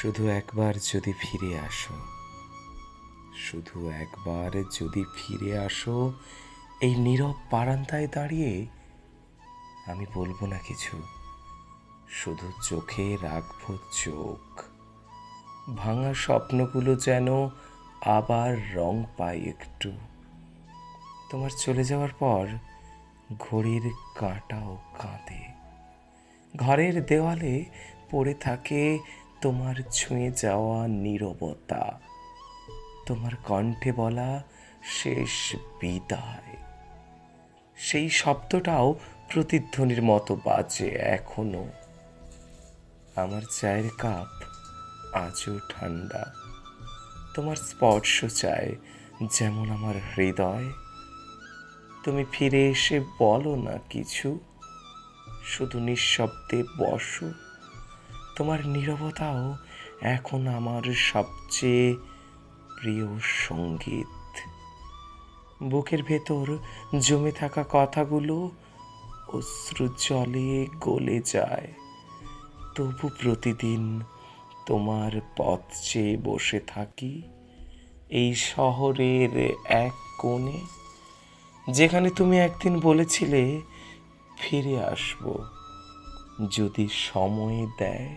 শুধু একবার যদি ফিরে আসো, শুধু একবার যদি ফিরে আসো এই নীরব বারান্দায় দাঁড়িয়ে, আমি বলবো না কিছু, শুধু চোখে রাখবো চোখ। ভাঙা স্বপ্নগুলো যেন আবার রং পায় একটু। তোমার চলে যাওয়ার পর ঘড়ির কাঁটাও কাঁদে, ঘরের দেওয়ালে পড়ে থাকে তোমার ছুঁয়ে যাওয়া নীরবতা, তোমার কণ্ঠে বলা শেষ বিদায়। সেই শব্দটাও প্রতিধ্বনির মতো বাজে এখনো। আমার চায়ের কাপ আজও ঠান্ডা, তোমার স্পর্শ চায় যেমন আমার হৃদয়। তুমি ফিরে এসে বলো না কিছু, শুধু নিঃশব্দে বসো। তোমার নীরবতাও এখন আমার সবচেয়ে প্রিয় সঙ্গীত। বুকের ভেতর জমে থাকা কথাগুলো অশ্রু জলে গলে যায়, তবু প্রতিদিন তোমার পথ চেয়ে বসে থাকি এই শহরের এক কোণে, যেখানে তুমি একদিন বলেছিলে ফিরে আসবো যদি সময় দেয়।